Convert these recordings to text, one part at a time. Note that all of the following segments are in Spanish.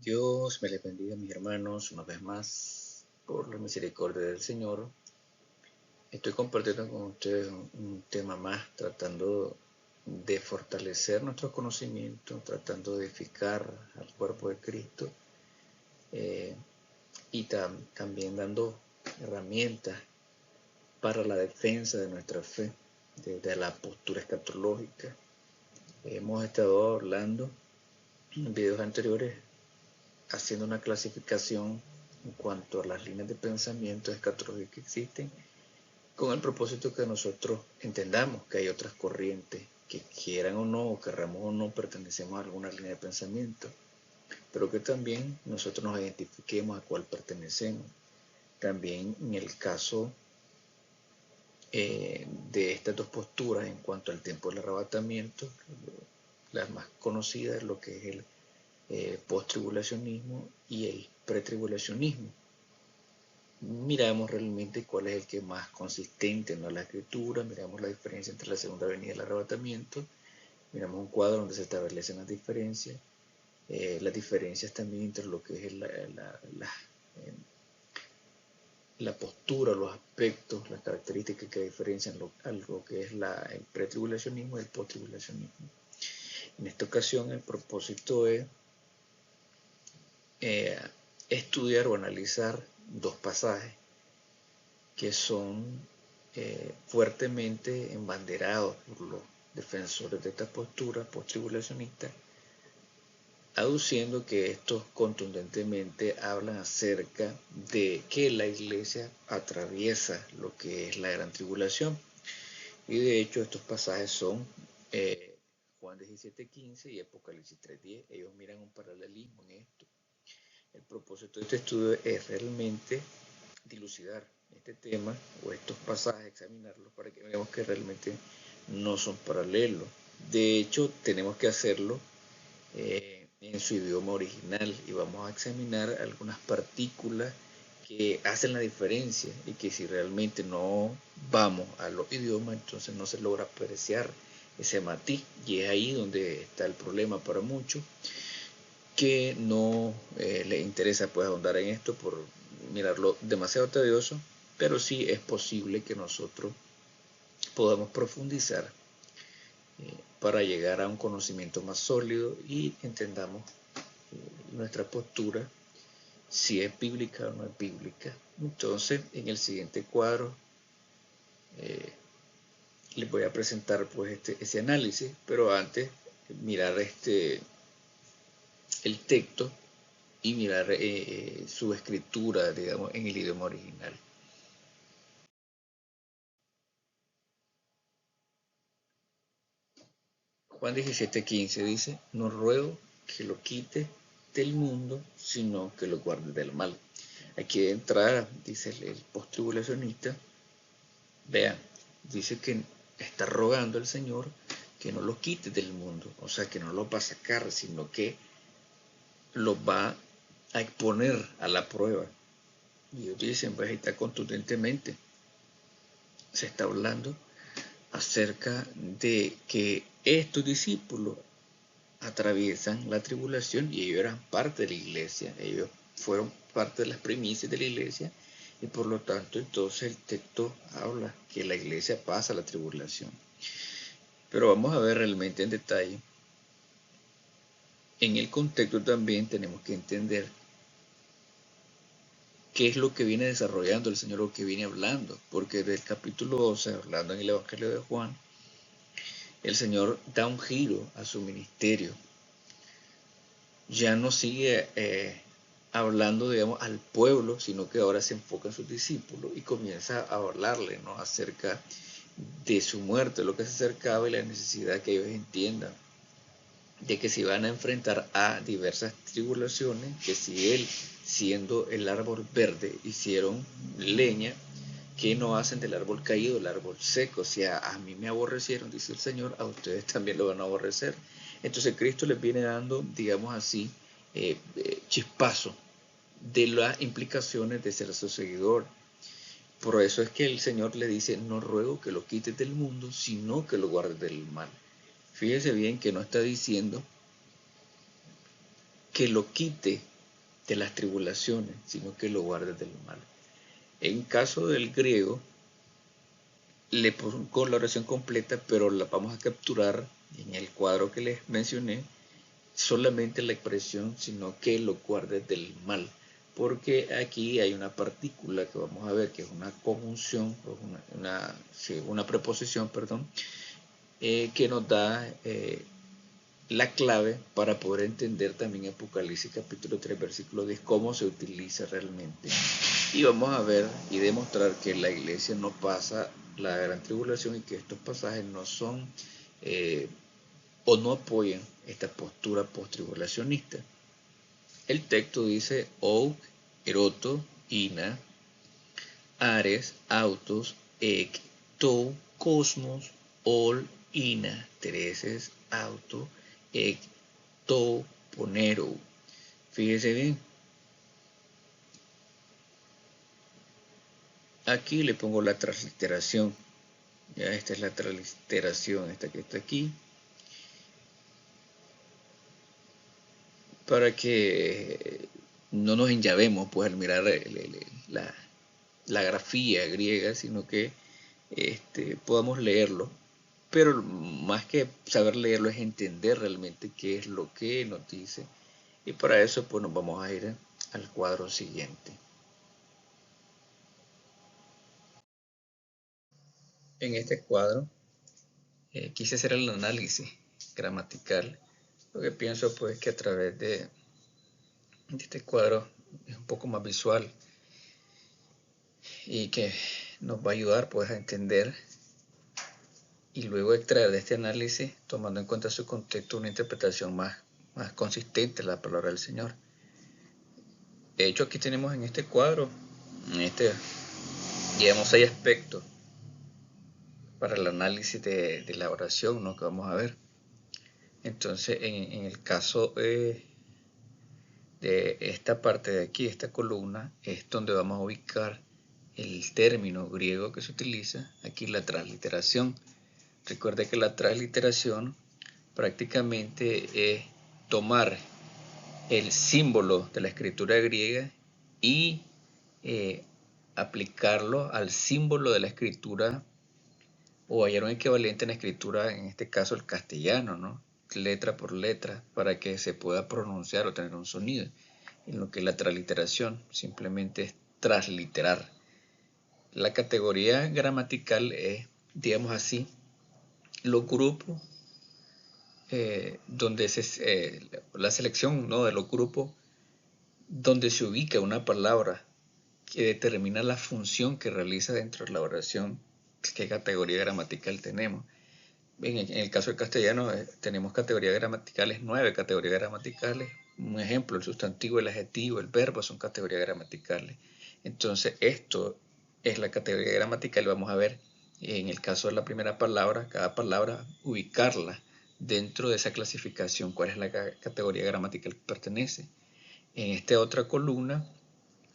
Dios me les bendiga, mis hermanos, una vez más, por la misericordia del Señor. Estoy compartiendo con ustedes un tema más, tratando de fortalecer nuestro conocimiento, tratando de edificar al cuerpo de Cristo eh, y también dando herramientas para la defensa de nuestra fe, de la postura escatológica. Hemos estado hablando en videos anteriores haciendo una clasificación en cuanto a las líneas de pensamiento escatológicas que existen, con el propósito que nosotros entendamos que hay otras corrientes que quieran o no, o querramos o no, pertenecemos a alguna línea de pensamiento, pero que también nosotros nos identifiquemos a cuál pertenecemos. También en el caso de estas dos posturas en cuanto al tiempo del arrebatamiento, las más conocidas, lo que es el post-tribulacionismo y el pretribulacionismo. Miramos realmente cuál es el que más consistente en la escritura, miramos la diferencia entre la segunda venida y el arrebatamiento, miramos un cuadro donde se establecen las diferencias también entre lo que es la postura, los aspectos, las características que diferencian lo que es el pretribulacionismo y el post-tribulacionismo. En esta ocasión el propósito es estudiar o analizar dos pasajes que son fuertemente embanderados por los defensores de esta postura post-tribulacionista, aduciendo que estos contundentemente hablan acerca de que la iglesia atraviesa lo que es la gran tribulación. Y de hecho estos pasajes son Juan 17:15 y Apocalipsis 3:10. Ellos miran un paralelismo en esto. El propósito de este estudio es realmente dilucidar este tema o estos pasajes, examinarlos para que veamos que realmente no son paralelos. De hecho, tenemos que hacerlo en su idioma original y vamos a examinar algunas partículas que hacen la diferencia y que si realmente no vamos a los idiomas, entonces no se logra apreciar ese matiz, y es ahí donde está el problema para muchos que no les interesa pues ahondar en esto por mirarlo demasiado tedioso, pero sí es posible que nosotros podamos profundizar para llegar a un conocimiento más sólido y entendamos nuestra postura, si es bíblica o no es bíblica. Entonces, en el siguiente cuadro les voy a presentar pues ese análisis, pero antes mirar el texto y mirar su escritura, digamos, en el idioma original. Juan 17:15 dice: no ruego que lo quite del mundo, sino que lo guarde del mal. Aquí de entrada, dice el post-tribulacionista, vean, dice que está rogando al Señor que no lo quite del mundo, o sea, que no lo va a sacar, sino que lo va a exponer a la prueba. Y ellos dicen, pues ahí está contundentemente, se está hablando acerca de que estos discípulos atraviesan la tribulación y ellos eran parte de la iglesia, ellos fueron parte de las primicias de la iglesia y por lo tanto entonces el texto habla que la iglesia pasa la tribulación. Pero vamos a ver realmente en detalle. En el contexto también tenemos que entender qué es lo que viene desarrollando el Señor o que viene hablando, porque del capítulo 12, hablando en el Evangelio de Juan, el Señor da un giro a su ministerio. Ya no sigue hablando, digamos, al pueblo, sino que ahora se enfoca en sus discípulos y comienza a hablarle, ¿no?, acerca de su muerte, lo que se acercaba y la necesidad que ellos entiendan de que se van a enfrentar a diversas tribulaciones, que si él, siendo el árbol verde, hicieron leña, que no hacen del árbol caído el árbol seco. O sea, a mí me aborrecieron, dice el Señor, a ustedes también lo van a aborrecer. Entonces Cristo les viene dando, digamos así, chispazo de las implicaciones de ser su seguidor. Por eso es que el Señor le dice: no ruego que lo quites del mundo, sino que lo guardes del mal. Fíjese bien que no está diciendo que lo quite de las tribulaciones, sino que lo guarde del mal. En caso del griego, le pongo la oración completa, pero la vamos a capturar en el cuadro que les mencioné, solamente la expresión, sino que lo guarde del mal. Porque aquí hay una partícula que vamos a ver que es una conjunción, una preposición, perdón, que nos da la clave para poder entender también Apocalipsis capítulo 3 versículo 10 cómo se utiliza realmente. Y vamos a ver y demostrar que la iglesia no pasa la gran tribulación y que estos pasajes no son o no apoyan esta postura post-tribulacionista. El texto dice Ouk, Eroto, Ina, Ares, Autos, Ek, Tou, Cosmos, Ol, Ina, Tereses, Auto, Ek, Tou, Ponero. Fíjese bien. Aquí le pongo la transliteración. Ya, esta es la transliteración, esta que está aquí. Para que no nos enllavemos pues al mirar la grafía griega, sino que podamos leerlo. Pero más que saber leerlo es entender realmente qué es lo que nos dice. Y para eso pues nos vamos a ir al cuadro siguiente. En este cuadro quise hacer el análisis gramatical, porque pienso pues que a través de este cuadro es un poco más visual y que nos va a ayudar pues a entender y luego extraer de este análisis, tomando en cuenta su contexto, una interpretación más consistente de la palabra del Señor. De hecho, aquí tenemos en este cuadro, llevamos 6 aspectos para el análisis de la oración, ¿no?, que vamos a ver. Entonces, en el caso de esta parte de aquí, esta columna, es donde vamos a ubicar el término griego que se utiliza, aquí la transliteración. Recuerde que la transliteración prácticamente es tomar el símbolo de la escritura griega y aplicarlo al símbolo de la escritura, o hallar un equivalente en la escritura, en este caso el castellano, ¿no?, letra por letra, para que se pueda pronunciar o tener un sonido. En lo que es la transliteración, simplemente es transliterar. La categoría gramatical es, digamos así, los grupos donde la selección, ¿no?, de los grupos donde se ubica una palabra que determina la función que realiza dentro de la oración, qué categoría gramatical tenemos. En el caso del castellano tenemos categorías gramaticales, 9 categorías gramaticales. Un ejemplo, el sustantivo, el adjetivo, el verbo son categorías gramaticales. Entonces esto es la categoría gramatical. Vamos a ver en el caso de la primera palabra, cada palabra ubicarla dentro de esa clasificación, cuál es la categoría gramatical que pertenece. En esta otra columna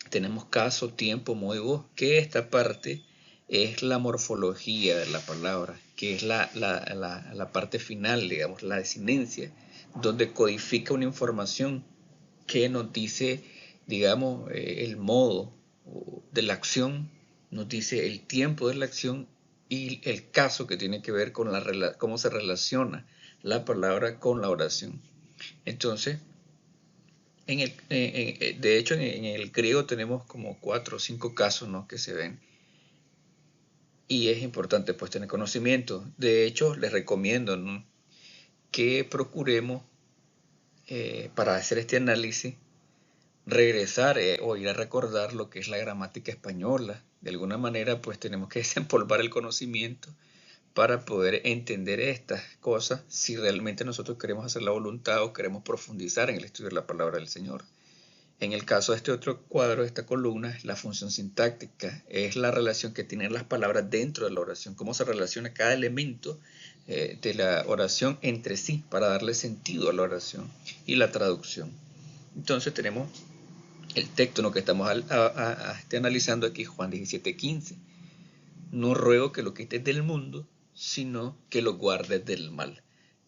tenemos caso, tiempo, modo y voz, que esta parte es la morfología de la palabra, que es la parte final, digamos, la desinencia, donde codifica una información que nos dice, digamos, el modo de la acción, nos dice el tiempo de la acción y el caso que tiene que ver con cómo se relaciona la palabra con la oración. Entonces, de hecho, en el griego tenemos como 4 o 5 casos, ¿no?, que se ven. Y es importante pues tener conocimiento. De hecho, les recomiendo, ¿no?, que procuremos para hacer este análisis regresar o ir a recordar lo que es la gramática española. De alguna manera pues tenemos que desempolvar el conocimiento para poder entender estas cosas si realmente nosotros queremos hacer la voluntad o queremos profundizar en el estudio de la palabra del Señor. En el caso de este otro cuadro, esta columna, la función sintáctica es la relación que tienen las palabras dentro de la oración, cómo se relaciona cada elemento de la oración entre sí para darle sentido a la oración, y la traducción. Entonces tenemos el texto, ¿no?, que estamos analizando aquí, Juan 17:15. No ruego que lo quites del mundo, sino que lo guardes del mal.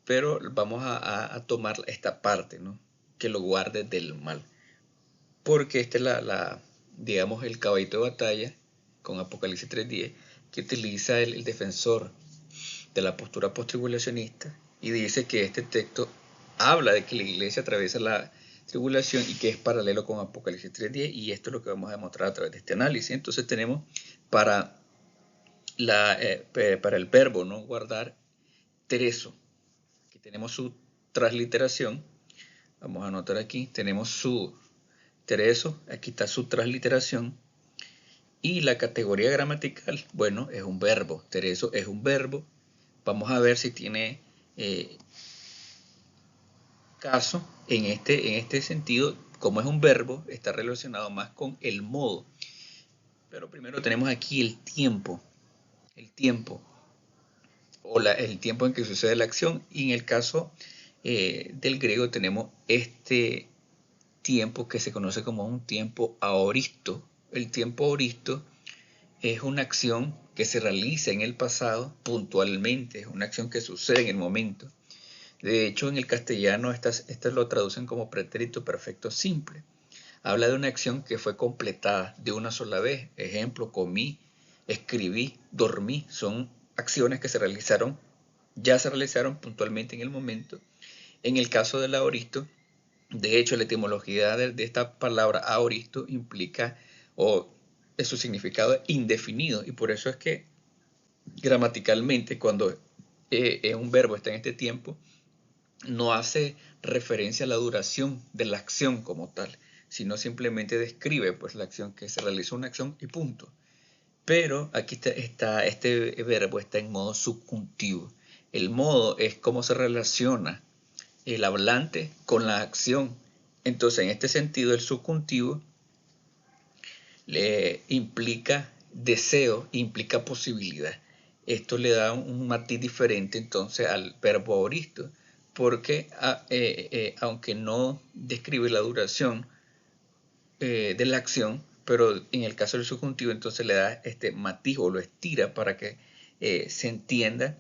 Pero vamos a tomar esta parte, ¿no?, que lo guardes del mal. Porque esta es digamos, el caballito de batalla con Apocalipsis 3:10 que utiliza el defensor de la postura postribulacionista y dice que este texto habla de que la iglesia atraviesa la tribulación y que es paralelo con Apocalipsis 3:10, y esto es lo que vamos a demostrar a través de este análisis. Entonces tenemos para el verbo, ¿no?, guardar, tereso. Aquí tenemos su transliteración. Vamos a anotar aquí, tenemos su tereso, aquí está su transliteración. Y la categoría gramatical, bueno, es un verbo. Tereso es un verbo. Vamos a ver si tiene caso en este sentido. Como es un verbo, está relacionado más con el modo. Pero primero tenemos aquí el tiempo o el tiempo en que sucede la acción, y en el caso del griego tenemos este tiempo que se conoce como un tiempo aoristo. El tiempo aoristo es una acción que se realiza en el pasado puntualmente, es una acción que sucede en el momento. De hecho, en el castellano estas lo traducen como pretérito perfecto simple. Habla de una acción que fue completada de una sola vez. Ejemplo, comí, escribí, dormí. Son acciones que ya se realizaron puntualmente en el momento. En el caso del aoristo, de hecho, la etimología de esta palabra aoristo implica, o su significado es indefinido, y por eso es que gramaticalmente cuando un verbo está en este tiempo, no hace referencia a la duración de la acción como tal, sino simplemente describe pues la acción, que se realizó una acción y punto. Pero aquí este verbo está en modo subjuntivo. El modo es cómo se relaciona el hablante con la acción. Entonces, en este sentido, el subjuntivo le implica deseo, implica posibilidad. Esto le da un matiz diferente entonces al verbo aoristo, porque aunque no describe la duración de la acción, pero en el caso del subjuntivo entonces le da este matiz o lo estira para que se entienda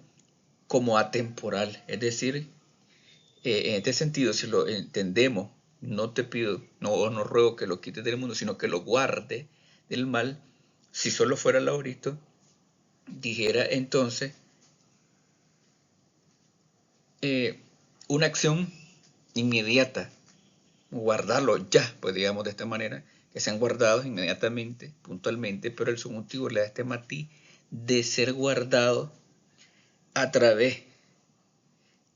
como atemporal. Es decir, en este sentido, si lo entendemos, no te pido, no ruego que lo quites del mundo, sino que lo guarde del mal. Si solo fuera el aoristo, dijera entonces una acción inmediata, guardarlo ya, pues digamos de esta manera, que sean guardados inmediatamente, puntualmente, pero el subjuntivo le da este matiz de ser guardado a través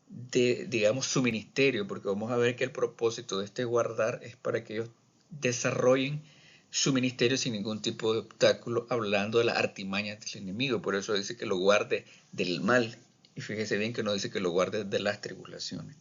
de, digamos, su ministerio, porque vamos a ver que el propósito de este guardar es para que ellos desarrollen su ministerio sin ningún tipo de obstáculo, hablando de las artimañas del enemigo. Por eso dice que lo guarde del mal, y fíjese bien que no dice que lo guarde de las tribulaciones.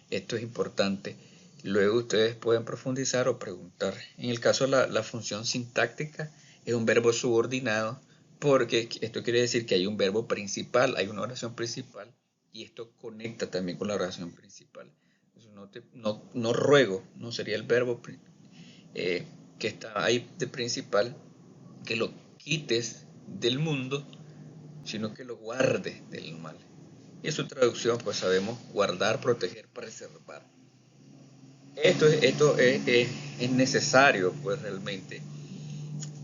Esto es importante. Luego ustedes pueden profundizar o preguntar. En el caso de la función sintáctica, es un verbo subordinado, porque esto quiere decir que hay un verbo principal, hay una oración principal, y esto conecta también con la oración principal. No ruego, no sería el verbo que está ahí de principal, que lo quites del mundo, sino que lo guardes del mal. Y en su traducción, pues sabemos guardar, proteger, preservar. Esto es necesario, pues realmente,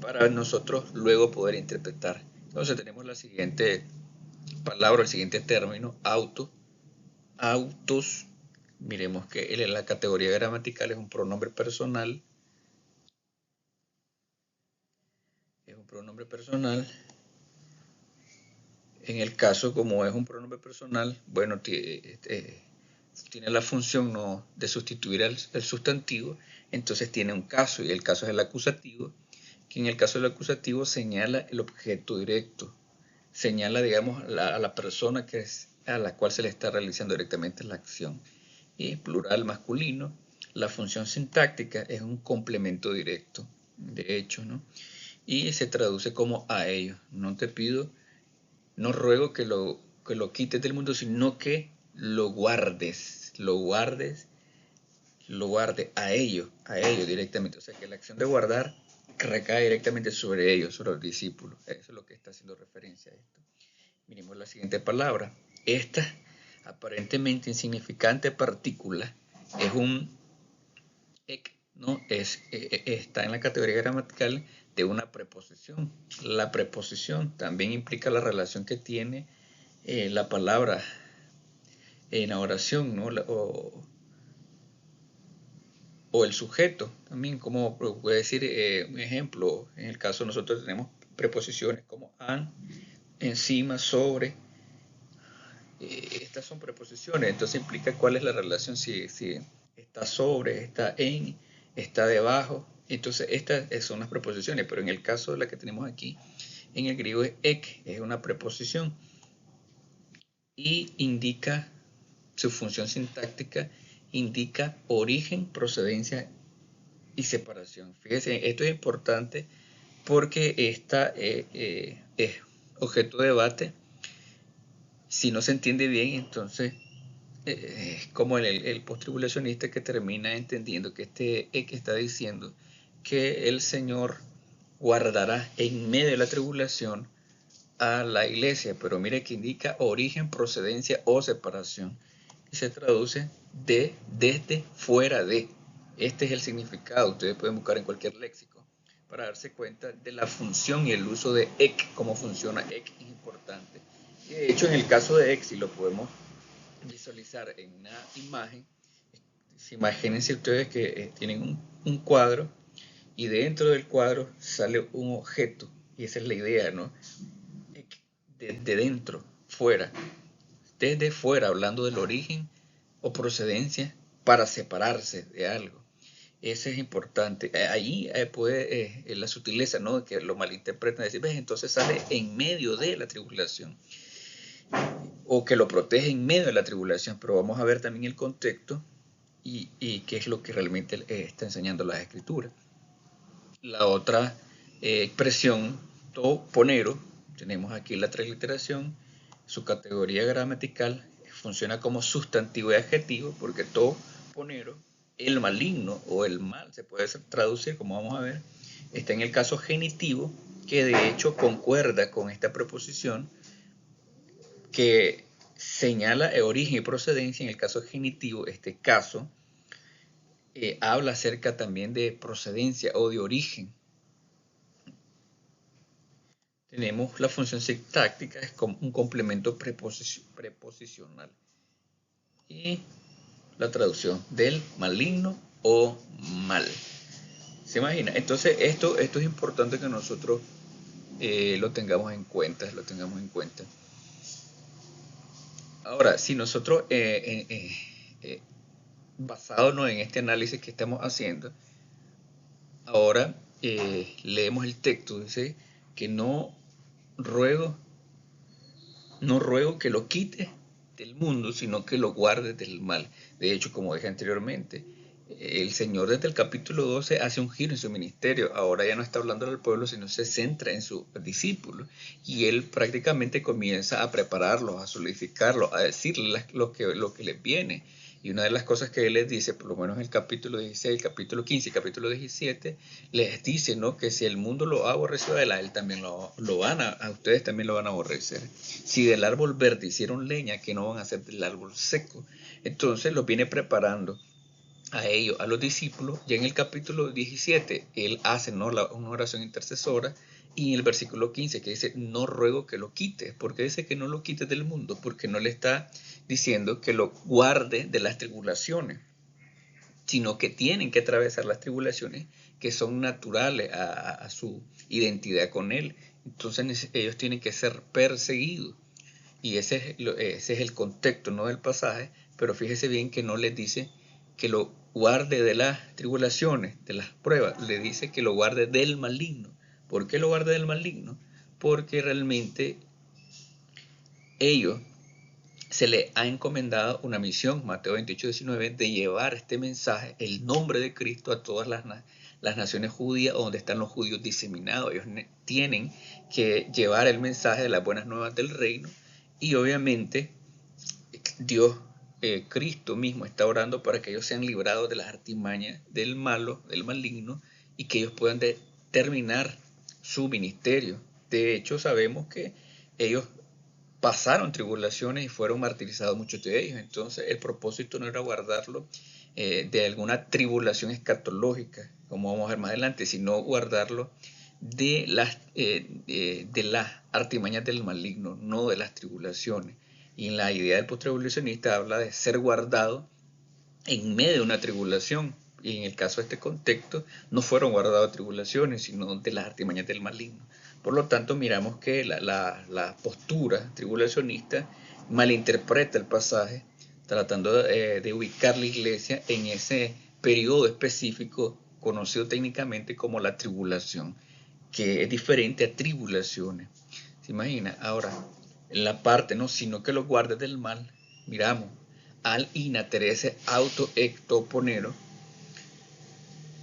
para nosotros luego poder interpretar. Entonces tenemos la siguiente palabra, el siguiente término, autos. Miremos que la categoría gramatical es un pronombre personal. Es un pronombre personal. En el caso, como es un pronombre personal, bueno, tiene la función no de sustituir el sustantivo, entonces tiene un caso, y el caso es el acusativo, que en el caso del acusativo señala el objeto directo, señala, digamos, a la persona a la cual se le está realizando directamente la acción. Y plural masculino, la función sintáctica es un complemento directo, de hecho, ¿no? Y se traduce como a ellos. No te pido, no ruego que lo quites del mundo, sino que lo guardes a ellos directamente. O sea, que la acción de guardar recae directamente sobre ellos, sobre los discípulos. Eso es lo que está haciendo referencia a esto. Miremos la siguiente palabra. Esta aparentemente insignificante partícula es un Ek, ¿no? Está en la categoría gramatical de una preposición. La preposición también implica la relación que tiene la palabra en la oración, ¿no? O el sujeto también, como puede decir un ejemplo, en el caso nosotros tenemos preposiciones como an, encima, sobre, estas son preposiciones, entonces implica cuál es la relación, si está sobre, está en, está debajo, entonces estas son las preposiciones, pero en el caso de la que tenemos aquí, en el griego es ek, es una preposición y indica su función sintáctica, indica origen, procedencia y separación. Fíjense, esto es importante porque esta es objeto de debate. Si no se entiende bien, entonces es como el postribulacionista que termina entendiendo que que está diciendo que el Señor guardará en medio de la tribulación a la iglesia, pero mire que indica origen, procedencia o separación. Y se traduce de, desde, fuera de. Este es el significado, ustedes pueden buscar en cualquier léxico para darse cuenta de la función y el uso de ek, cómo funciona ek es importante. Y de hecho en el caso de ek, si lo podemos visualizar en una imagen, imagínense ustedes que tienen un cuadro y dentro del cuadro sale un objeto y esa es la idea, ¿no? De dentro, fuera, desde fuera, hablando del origen o procedencia para separarse de algo. Eso es importante. Ahí puede la sutileza, ¿no? Que lo malinterpretan, decir, ¿ves? Entonces sale en medio de la tribulación o que lo protege en medio de la tribulación, pero vamos a ver también el contexto y qué es lo que realmente está enseñando las escrituras. La otra expresión, toponero, tenemos aquí la transliteración, su categoría gramatical funciona como sustantivo y adjetivo, porque toponero, el maligno o el mal, se puede traducir, como vamos a ver, está en el caso genitivo, que de hecho concuerda con esta preposición, que señala el origen y procedencia. En el caso genitivo, este caso habla acerca también de procedencia o de origen. Tenemos la función sintáctica, es como un complemento preposicional. Y la traducción del maligno o mal. ¿Se imagina? Entonces esto es importante que nosotros lo tengamos en cuenta, Ahora, si nosotros, basándonos en este análisis que estamos haciendo, ahora leemos el texto, dice que no ruego que lo quite del mundo, sino que lo guarde del mal. De hecho, como dije anteriormente, el Señor desde el capítulo 12 hace un giro en su ministerio. Ahora ya no está hablando al pueblo, sino se centra en sus discípulos. Y él prácticamente comienza a prepararlos, a solidificarlos, a decirles lo que les viene. Y una de las cosas que él les dice, por lo menos en el capítulo 16, el capítulo 15 y el capítulo 17, les dice, ¿no?, que si el mundo lo ha aborrecido a él también a ustedes también lo van a aborrecer. Si del árbol verde hicieron leña, que no van a hacer del árbol seco. Entonces los viene preparando a ellos, a los discípulos. Ya en el capítulo 17, él hace, ¿no?, una oración intercesora. Y en el versículo 15 que dice, no ruego que lo quites. ¿Por qué dice que no lo quites del mundo? Porque no le está diciendo que lo guarde de las tribulaciones, sino que tienen que atravesar las tribulaciones que son naturales a su identidad con él. Entonces ellos tienen que ser perseguidos. Y ese es el contexto, ¿no?, del pasaje, pero fíjese bien que no les dice que lo guarde de las tribulaciones, de las pruebas, le dice que lo guarde del maligno. ¿Por qué lo guarde del maligno? Porque realmente ellos se le ha encomendado una misión, Mateo 28, 19, de llevar este mensaje, el nombre de Cristo, a todas las naciones judías donde están los judíos diseminados. Ellos tienen que llevar el mensaje de las buenas nuevas del reino y obviamente Dios, Cristo mismo está orando para que ellos sean librados de las artimañas del malo, del maligno, y que ellos puedan terminar su ministerio. De hecho, sabemos que ellos pasaron tribulaciones y fueron martirizados muchos de ellos. Entonces el propósito no era guardarlo de alguna tribulación escatológica, como vamos a ver más adelante, sino guardarlo de las artimañas del maligno, no de las tribulaciones. Y en la idea del postribulacionista habla de ser guardado en medio de una tribulación. Y en el caso de este contexto, no fueron guardados tribulaciones, sino de las artimañas del maligno. Por lo tanto, miramos que la postura tribulacionista malinterpreta el pasaje, tratando de ubicar la iglesia en ese periodo específico conocido técnicamente como la tribulación, que es diferente a tribulaciones. ¿Se imagina? Ahora, en la parte, no, sino que los guardes del mal, miramos, al inaterese auto ectoponero.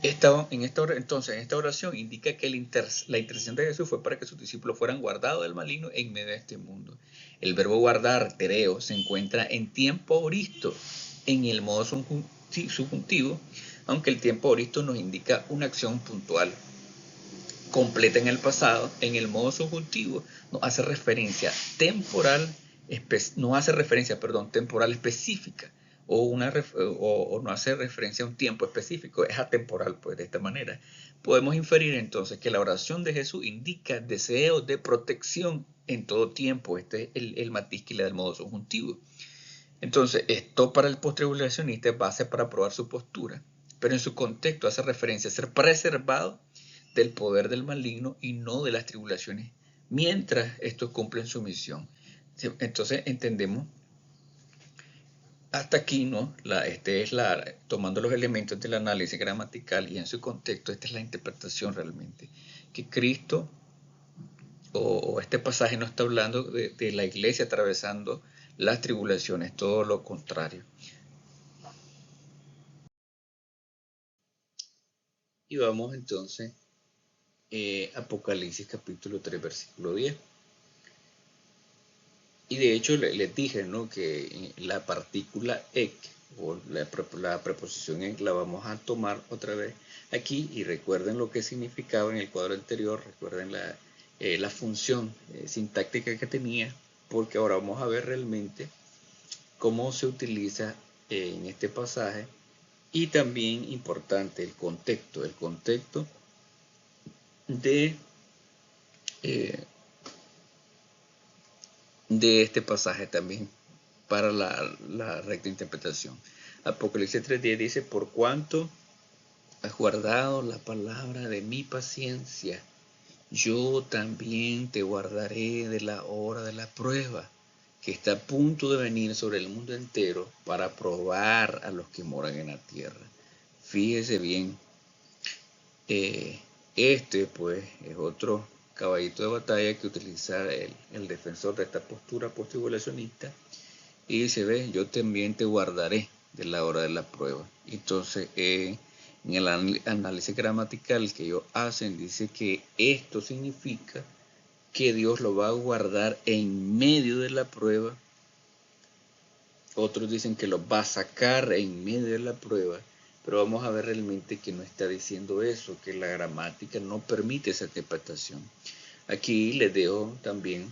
Entonces, en esta oración indica que la intercesión de Jesús fue para que sus discípulos fueran guardados del maligno en medio de este mundo. El verbo guardar, tereo, se encuentra en tiempo aoristo, en el modo subjuntivo, aunque el tiempo aoristo nos indica una acción puntual, completa en el pasado. En el modo subjuntivo nos hace referencia temporal específica o no hace referencia a un tiempo específico, es atemporal. Pues de esta manera podemos inferir entonces que la oración de Jesús indica deseo de protección en todo tiempo. Este es el matiz que le da el modo subjuntivo. Entonces, esto para el postribulacionista es base para probar su postura, pero en su contexto hace referencia a ser preservado del poder del maligno y no de las tribulaciones, mientras estos cumplen su misión. Entonces entendemos hasta aquí, ¿no? Tomando los elementos del análisis gramatical y en su contexto, esta es la interpretación realmente, que Cristo o este pasaje no está hablando de la iglesia atravesando las tribulaciones, todo lo contrario. Y vamos entonces Apocalipsis capítulo 3 versículo 10. Y de hecho les dije, ¿no?, que la partícula ek o la preposición ek la vamos a tomar otra vez aquí, y recuerden lo que significaba en el cuadro anterior, recuerden la función sintáctica que tenía, porque ahora vamos a ver realmente cómo se utiliza en este pasaje. Y también importante el contexto de este pasaje también para la recta interpretación. Apocalipsis 3:10 dice: por cuanto has guardado la palabra de mi paciencia, yo también te guardaré de la hora de la prueba, que está a punto de venir sobre el mundo entero para probar a los que moran en la tierra. Fíjese bien, este pues es otro caballito de batalla que utiliza el defensor de esta postura postribulacionista, y dice: ve, yo también te guardaré de la hora de la prueba. Entonces en el análisis gramatical que ellos hacen, dice que esto significa que Dios lo va a guardar en medio de la prueba. Otros dicen que lo va a sacar en medio de la prueba, pero vamos a ver realmente que no está diciendo eso, que la gramática no permite esa interpretación. Aquí les dejo también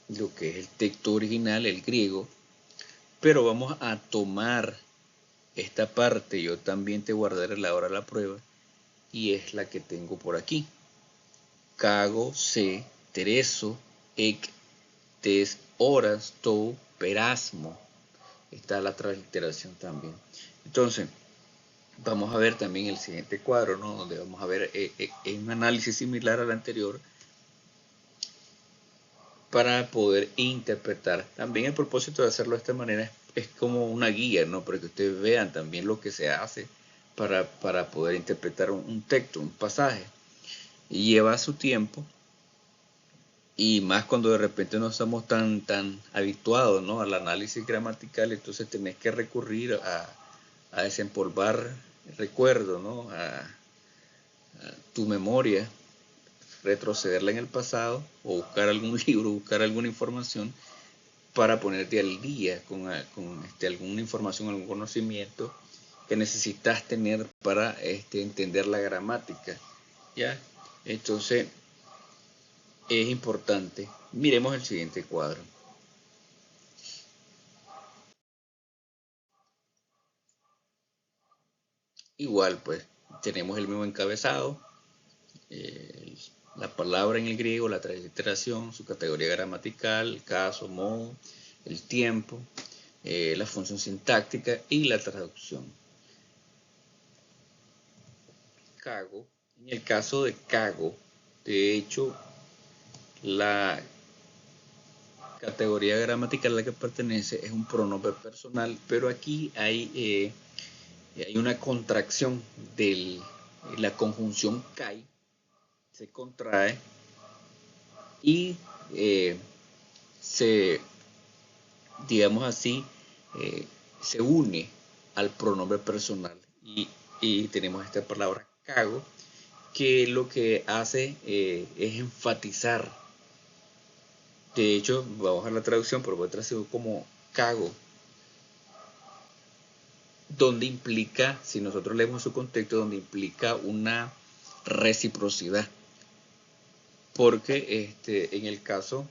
lo que es el texto original, el griego, pero vamos a tomar esta parte: yo también te guardaré la hora de la prueba, y es la que tengo por aquí: cago, se, tereso, ek, tes, horas, tou, perasmo. Está la transliteración también. Entonces, vamos a ver también el siguiente cuadro, ¿no?, donde vamos a ver un análisis similar al anterior para poder interpretar. También el propósito de hacerlo de esta manera es como una guía, ¿no?, para que ustedes vean también lo que se hace para poder interpretar un texto, un pasaje. Y lleva su tiempo, y más cuando de repente no estamos tan habituados, ¿no?, al análisis gramatical. Entonces tenés que recurrir a desempolvar el recuerdo, ¿no?, a tu memoria, retrocederla en el pasado, o buscar algún libro, buscar alguna información para ponerte al día con alguna información, algún conocimiento que necesitas tener para entender la gramática, ¿ya? Entonces es importante. Miremos el siguiente cuadro. igual pues tenemos el mismo encabezado, la palabra en el griego, la transliteración, su categoría gramatical, el caso, modo, el tiempo, la función sintáctica y la traducción. Cago, en el caso de cago, de hecho, la categoría gramatical a la que pertenece es un pronombre personal, pero aquí hay una contracción de la conjunción kai, se contrae y se, digamos así, eh, se une al pronombre personal y tenemos esta palabra cago, que lo que hace es enfatizar. De hecho, vamos a la traducción, pero voy a traducir como cago, donde implica, si nosotros leemos su contexto, donde implica una reciprocidad. Porque en el caso,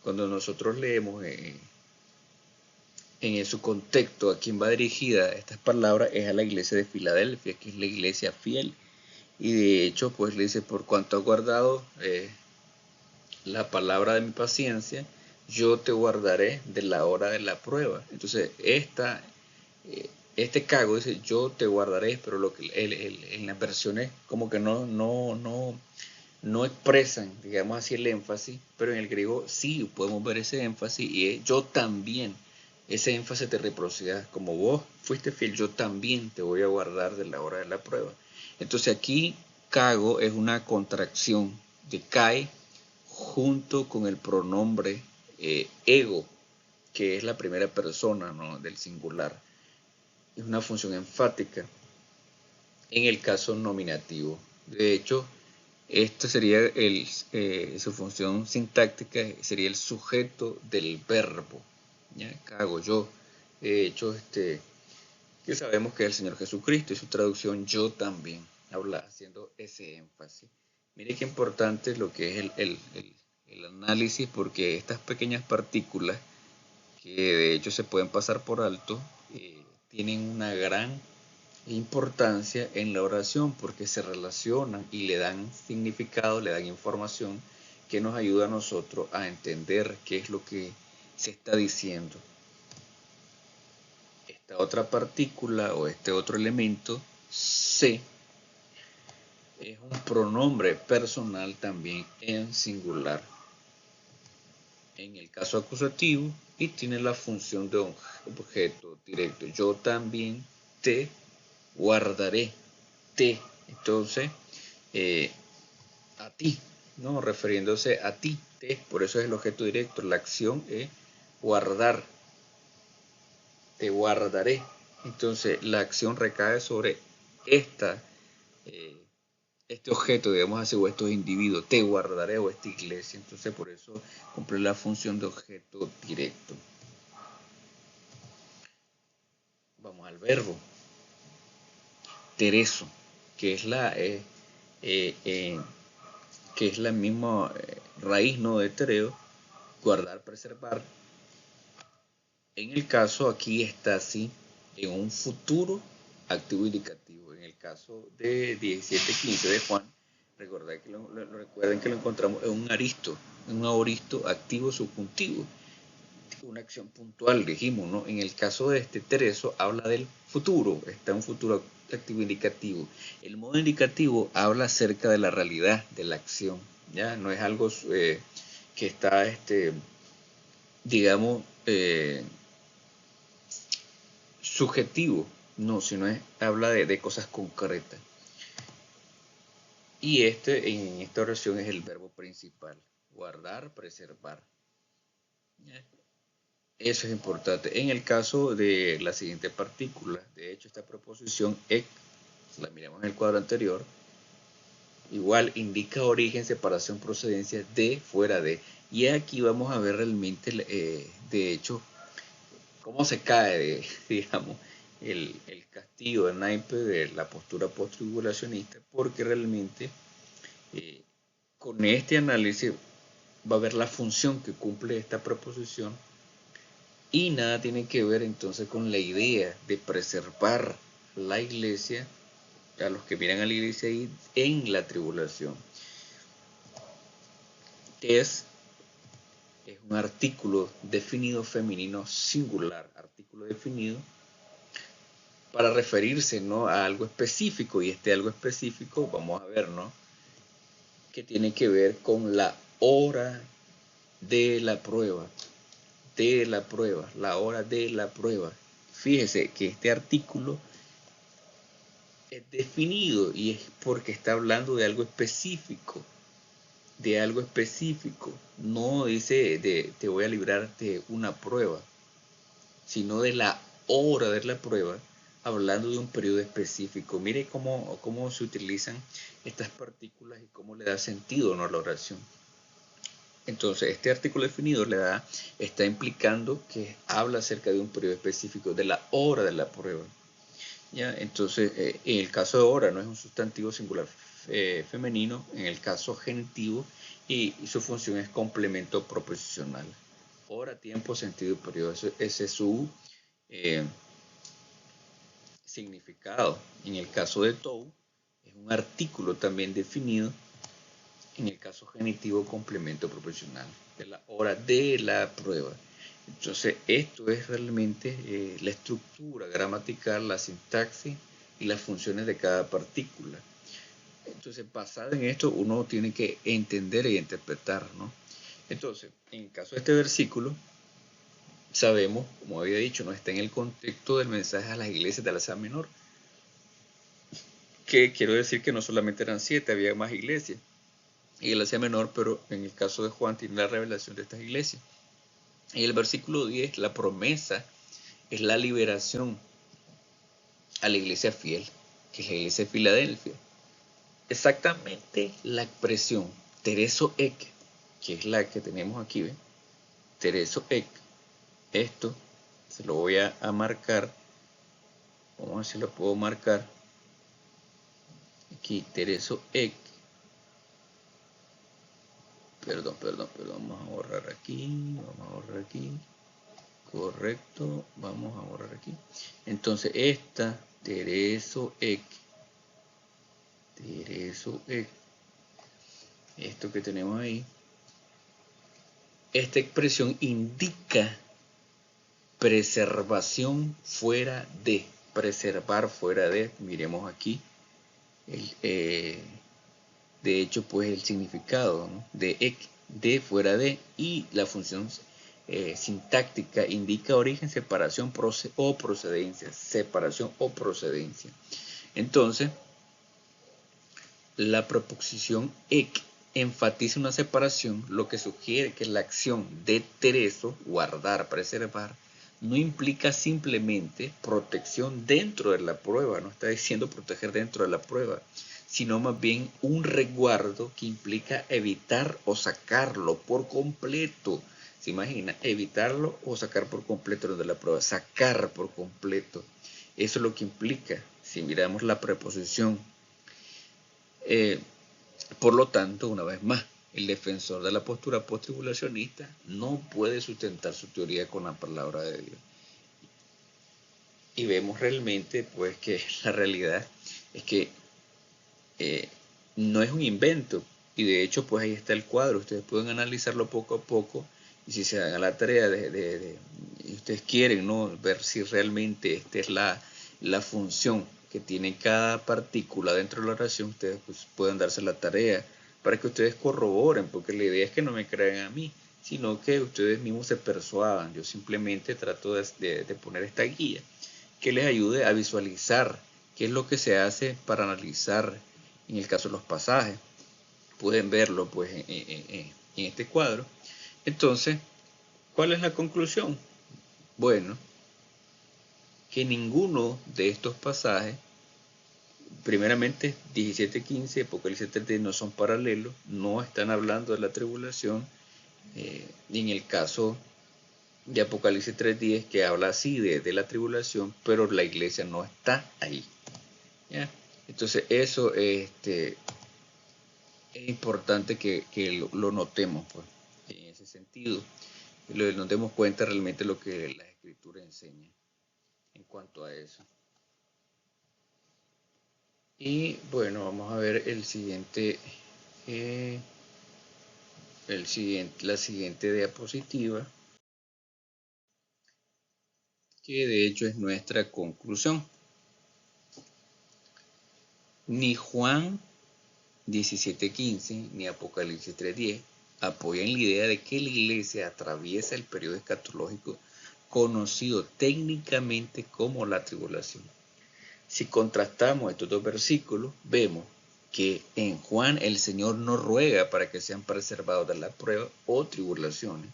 cuando nosotros leemos en su contexto a quién va dirigida estas palabras, es a la iglesia de Filadelfia, que es la iglesia fiel. Y de hecho, pues le dice, por cuanto has guardado la palabra de mi paciencia, yo te guardaré de la hora de la prueba. Entonces, este cago dice, yo te guardaré, pero lo que en las versiones como que no expresan, digamos así, el énfasis, pero en el griego sí podemos ver ese énfasis y es yo también, ese énfasis de reciprocidad, como vos fuiste fiel, yo también te voy a guardar de la hora de la prueba. Entonces aquí cago es una contracción de kai junto con el pronombre ego, que es la primera persona, ¿no?, del singular. Es una función enfática en el caso nominativo. De hecho, esta sería su función sintáctica, sería el sujeto del verbo. ¿Ya? Cago yo. De hecho, que sabemos que es el Señor Jesucristo y su traducción yo también, habla haciendo ese énfasis. Mire qué importante es lo que es el análisis, porque estas pequeñas partículas, que de hecho se pueden pasar por alto, tienen una gran importancia en la oración porque se relacionan y le dan significado, le dan información que nos ayuda a nosotros a entender qué es lo que se está diciendo. Esta otra partícula o este otro elemento, se, es un pronombre personal también en singular en el caso acusativo y tiene la función de objeto directo. Yo también te guardaré, te, entonces a ti, ¿no?, refiriéndose a ti, te, por eso es el objeto directo. La acción es guardar, te guardaré. Entonces la acción recae sobre esta, este objeto, digamos así, o estos individuos, te guardaré, o esta iglesia. Entonces por eso cumple la función de objeto directo. Vamos al verbo. Tereso, que es la misma raíz, ¿no?, de tereo, guardar, preservar. En el caso aquí está así, en un futuro activo indicativo. En el caso de 17:15 de Juan, recuerden que lo encontramos en un aoristo activo subjuntivo, una acción puntual, dijimos, ¿no? En el caso de este tereso habla del futuro, está en un futuro activo indicativo. El modo indicativo habla acerca de la realidad de la acción, ya no es algo que está, digamos, subjetivo, no, sino habla de cosas concretas. Y en esta oración es el verbo principal, guardar, preservar. Eso es importante. En el caso de la siguiente partícula, de hecho esta proposición ek, la miramos en el cuadro anterior, igual indica origen, separación, procedencia de, fuera de. Y aquí vamos a ver realmente, de hecho, cómo se cae, digamos, el castigo de naipe de la postura post-tribulacionista, porque realmente con este análisis va a ver la función que cumple esta proposición y nada tiene que ver entonces con la idea de preservar la iglesia, a los que miran a la iglesia ahí en la tribulación. Es un artículo definido femenino singular, artículo definido para referirse, ¿no?, a algo específico, y este algo específico, vamos a ver, ¿no?, que tiene que ver con la hora de la prueba, la hora de la prueba. Fíjese que este artículo es definido y es porque está hablando de algo específico, no dice te voy a librar de una prueba, sino de la hora de la prueba, hablando de un periodo específico. Mire cómo se utilizan estas partículas y cómo le da sentido, ¿no?, a la oración. Entonces, este artículo definido está implicando que habla acerca de un periodo específico, de la hora de la prueba. ¿Ya? Entonces, en el caso de hora no es un sustantivo singular femenino, en el caso genitivo, y su función es complemento proposicional. Hora, tiempo, sentido y periodo. Ese es su significado. En el caso de tou, es un artículo también definido, en el caso genitivo, complemento proposicional, de la hora de la prueba. Entonces, esto es realmente la estructura gramatical, la sintaxis y las funciones de cada partícula. Entonces, basado en esto, uno tiene que entender e interpretar, ¿no? Entonces, en el caso de este versículo, sabemos, como había dicho, no está en el contexto del mensaje a las iglesias de la Asia Menor, que quiero decir que no solamente eran 7, había más iglesias y el Asia Menor, pero en el caso de Juan tiene la revelación de estas iglesias. En el versículo 10, la promesa es la liberación a la iglesia fiel, que es la iglesia de Filadelfia. Exactamente la expresión tereso ek, que es la que tenemos aquí, ¿ven? Tereso ek, esto se lo voy a marcar, vamos a ver si lo puedo marcar, aquí tereso ek, perdón, vamos a borrar aquí, correcto, vamos a borrar aquí. Entonces esta tereso ek, esto que tenemos ahí, esta expresión indica preservación fuera de, preservar fuera de. Miremos aquí de hecho, pues el significado, ¿no?, de ek, de fuera de, y la función sintáctica indica origen, separación o procedencia, Entonces, la preposición ek enfatiza una separación, lo que sugiere que la acción de tereso, guardar, preservar, no implica simplemente protección dentro de la prueba, no está diciendo proteger dentro de la prueba, sino más bien un resguardo que implica evitar o sacarlo por completo. ¿Se imagina? Evitarlo o sacar por completo de la prueba, sacar por completo. Eso es lo que implica, si miramos la preposición. Por lo tanto, una vez más, el defensor de la postura postribulacionista no puede sustentar su teoría con la palabra de Dios. Y vemos realmente, pues, que la realidad es que no es un invento. Y de hecho, pues ahí está el cuadro. Ustedes pueden analizarlo poco a poco. Y si se dan a la tarea y ustedes quieren, ¿no?, ver si realmente esta es la función que tiene cada partícula dentro de la oración, ustedes pues pueden darse la tarea para que ustedes corroboren, porque la idea es que no me crean a mí, sino que ustedes mismos se persuadan. Yo simplemente trato de poner esta guía que les ayude a visualizar qué es lo que se hace para analizar en el caso de los pasajes. Pueden verlo pues en este cuadro. Entonces, ¿cuál es la conclusión? Bueno, que ninguno de estos pasajes, primeramente 17:15, Apocalipsis 3:10, no son paralelos, no están hablando de la tribulación, y en el caso de Apocalipsis 3:10, que habla así de la tribulación, pero la iglesia no está ahí, ¿ya? Entonces eso es importante que lo notemos, pues, en ese sentido, y nos demos cuenta realmente lo que la escritura enseña en cuanto a eso. Y bueno, vamos a ver la siguiente diapositiva, que de hecho es nuestra conclusión. Ni Juan 17:15 ni Apocalipsis 3:10 apoyan la idea de que la iglesia atraviesa el periodo escatológico conocido técnicamente como la tribulación. Si contrastamos estos dos versículos, vemos que en Juan el Señor no ruega para que sean preservados de la prueba o tribulaciones,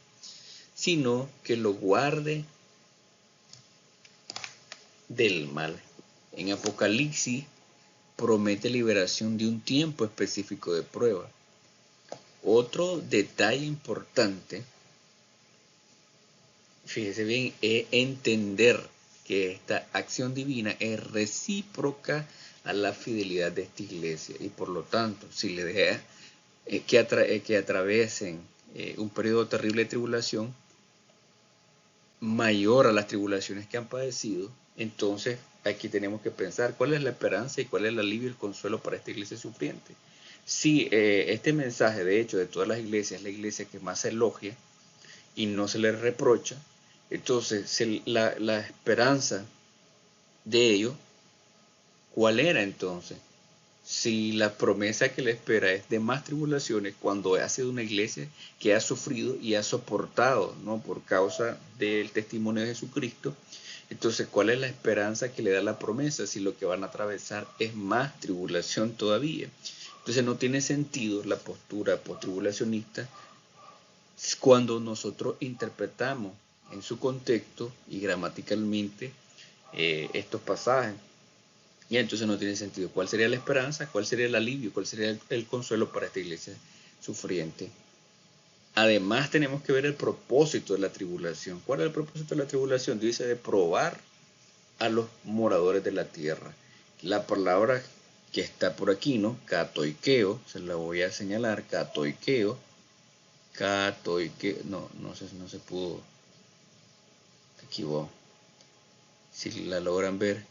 sino que los guarde del mal. En Apocalipsis promete liberación de un tiempo específico de prueba. Otro detalle importante, fíjese bien, es entender que esta acción divina es recíproca a la fidelidad de esta iglesia, y por lo tanto, si le deja que atraviesen un periodo terrible de tribulación mayor a las tribulaciones que han padecido, entonces aquí tenemos que pensar cuál es la esperanza y cuál es el alivio y el consuelo para esta iglesia sufriente. Si este mensaje, de hecho, de todas las iglesias, es la iglesia que más se elogia y no se le reprocha, entonces la esperanza de ellos, ¿cuál era entonces? Si la promesa que le espera es de más tribulaciones, cuando ha sido una iglesia que ha sufrido y ha soportado, ¿no?, por causa del testimonio de Jesucristo, entonces ¿cuál es la esperanza que le da la promesa si lo que van a atravesar es más tribulación todavía? Entonces no tiene sentido la postura postribulacionista cuando nosotros interpretamos en su contexto y gramaticalmente estos pasajes. Y entonces no tiene sentido. ¿Cuál sería la esperanza? ¿Cuál sería el alivio? ¿Cuál sería el consuelo para esta iglesia sufriente? Además tenemos que ver el propósito de la tribulación. ¿Cuál es el propósito de la tribulación? Dice de probar a los moradores de la tierra. La palabra que está por aquí, ¿no? Katoikeo, se la voy a señalar, katoikeo, no se pudo, equivocó. Si la logran ver,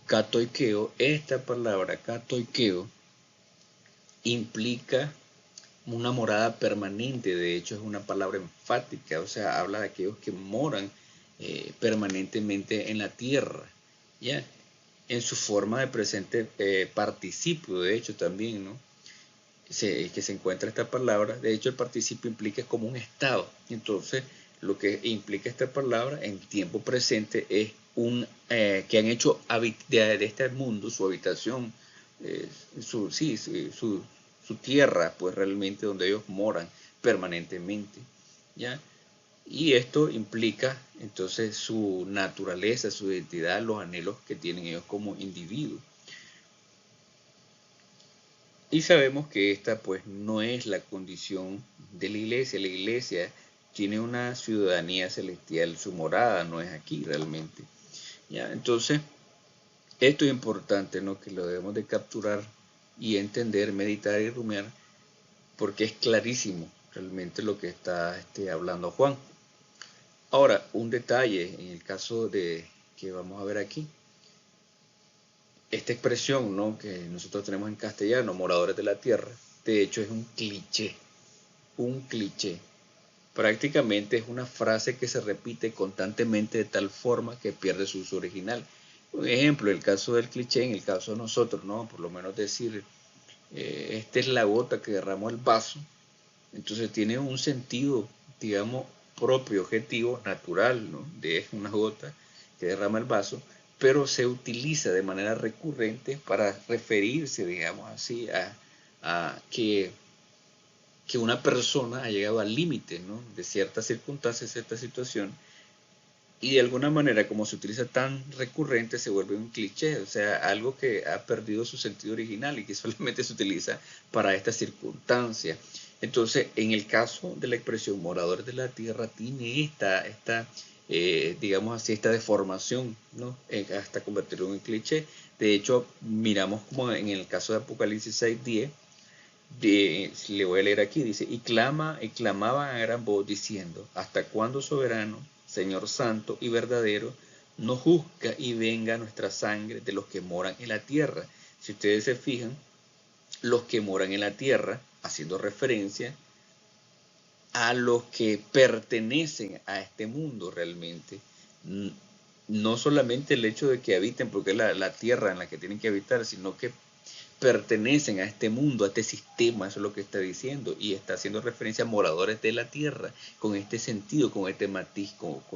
katoikeo, esta palabra katoikeo implica una morada permanente. De hecho es una palabra enfática, o sea, habla de aquellos que moran permanentemente en la tierra, ¿ya? En su forma de presente participio, de hecho también, ¿no? Que se encuentra esta palabra. De hecho el participio implica como un estado. Entonces lo que implica esta palabra en tiempo presente es que han hecho de este mundo su habitación, su tierra, pues realmente donde ellos moran permanentemente, ¿ya? Y esto implica entonces su naturaleza, su identidad, los anhelos que tienen ellos como individuos. Y sabemos que esta pues no es la condición de la iglesia. La iglesia tiene una ciudadanía celestial, su morada no es aquí realmente, ¿ya? Entonces, esto es importante, ¿no?, que lo debemos de capturar y entender, meditar y rumiar, porque es clarísimo realmente lo que está hablando Juan. Ahora, un detalle en el caso de que vamos a ver aquí. Esta expresión, ¿no?, que nosotros tenemos en castellano, moradores de la tierra, de hecho es un cliché. Un cliché. Prácticamente es una frase que se repite constantemente de tal forma que pierde su uso original. Un ejemplo, el caso del cliché, en el caso de nosotros, ¿no?, por lo menos decir, esta es la gota que derramó el vaso. Entonces tiene un sentido, digamos, propio, objetivo, natural, ¿no?, de una gota que derrama el vaso, pero se utiliza de manera recurrente para referirse, digamos así, a que una persona ha llegado al límite, ¿no?, de ciertas circunstancias, cierta situación, y de alguna manera, como se utiliza tan recurrente, se vuelve un cliché, o sea, algo que ha perdido su sentido original y que solamente se utiliza para esta circunstancia. Entonces, en el caso de la expresión moradores de la tierra, tiene digamos así, esta deformación, ¿no?, hasta convertirlo en un cliché. De hecho, miramos como en el caso de Apocalipsis 6:10, le voy a leer aquí, dice, y clamaban a gran voz diciendo, ¿hasta cuándo, soberano, Señor santo y verdadero, no juzga y venga nuestra sangre de los que moran en la tierra. Si ustedes se fijan, los que moran en la tierra, haciendo referencia a los que pertenecen a este mundo realmente. No solamente el hecho de que habiten, porque es la tierra en la que tienen que habitar, sino que pertenecen a este mundo, a este sistema, eso es lo que está diciendo, y está haciendo referencia a moradores de la tierra, con este sentido, con este matiz,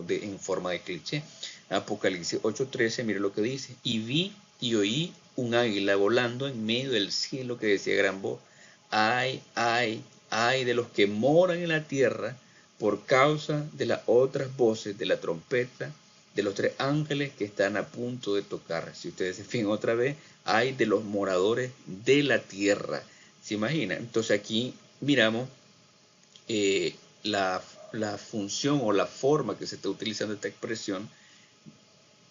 en forma de cliché. Apocalipsis 8:13, mire lo que dice: y vi y oí un águila volando en medio del cielo que decía a gran voz: ay, ay, ay de los que moran en la tierra por causa de las otras voces de la trompeta de los 3 ángeles que están a punto de tocar. Si ustedes se fijan otra vez, hay de los moradores de la tierra. ¿Se imagina? Entonces aquí miramos la función o la forma que se está utilizando esta expresión,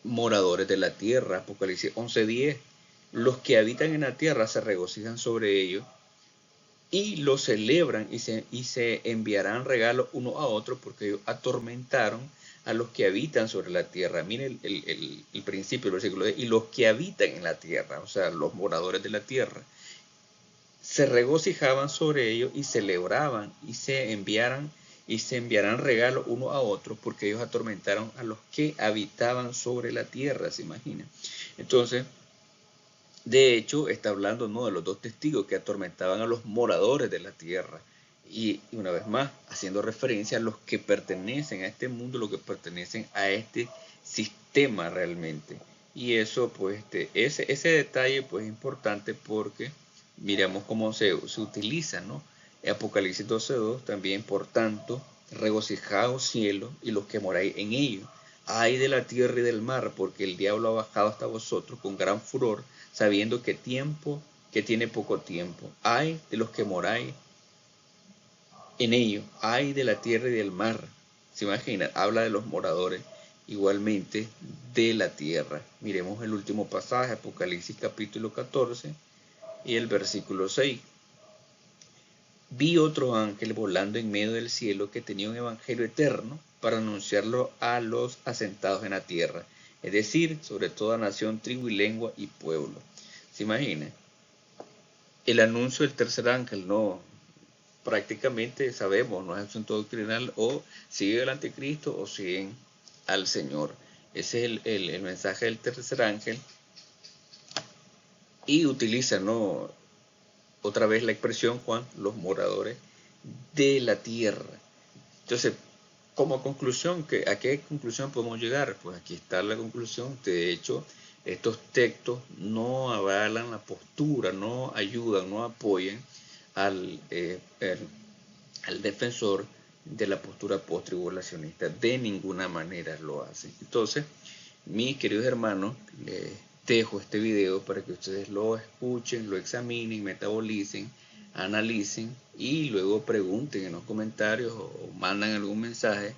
moradores de la tierra. Apocalipsis 11:10. Los que habitan en la tierra se regocijan sobre ellos y lo celebran y se enviarán regalos uno a otro porque ellos atormentaron a los que habitan sobre la tierra. Miren el principio del versículo 10, y los que habitan en la tierra, o sea, los moradores de la tierra, se regocijaban sobre ellos y celebraban y se enviarán regalos uno a otro porque ellos atormentaron a los que habitaban sobre la tierra, ¿se imaginan? Entonces, de hecho, está hablando, ¿no?, de los 2 testigos que atormentaban a los moradores de la tierra. Y una vez más, haciendo referencia a los que pertenecen a este mundo, los que pertenecen a este sistema realmente. Y eso, pues, ese detalle, pues, es importante porque miramos cómo se utiliza, ¿no? Apocalipsis 12:2 también, por tanto, regocijaos cielo y los que moráis en ellos. Ay de la tierra y del mar, porque el diablo ha bajado hasta vosotros con gran furor, sabiendo que tiene poco tiempo. Ay de los que moráis en ellos, ay de la tierra y del mar. ¿Se imaginan? Habla de los moradores igualmente de la tierra. Miremos el último pasaje, Apocalipsis capítulo 14 y el versículo 6. Vi otro ángel volando en medio del cielo que tenía un evangelio eterno para anunciarlo a los asentados en la tierra, es decir, sobre toda nación, tribu y lengua y pueblo. ¿Se imagina? El anuncio del tercer ángel, no, prácticamente sabemos, no es asunto doctrinal, o sigue al anticristo o siguen al Señor. Ese es el mensaje del tercer ángel. Y utiliza, ¿no?, otra vez la expresión, Juan, los moradores de la tierra. Entonces, como conclusión, ¿a qué conclusión podemos llegar? Pues aquí está la conclusión. De hecho, estos textos no avalan la postura, no ayudan, no apoyan al defensor de la postura post-tribulacionista. De ninguna manera lo hacen. Entonces, mis queridos hermanos, les dejo este video para que ustedes lo escuchen, lo examinen, metabolicen, analicen y luego pregunten en los comentarios o mandan algún mensaje.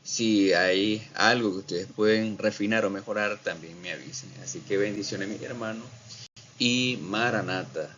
Si hay algo que ustedes pueden refinar o mejorar, también me avisen. Así que bendiciones, mis hermanos, y Maranata.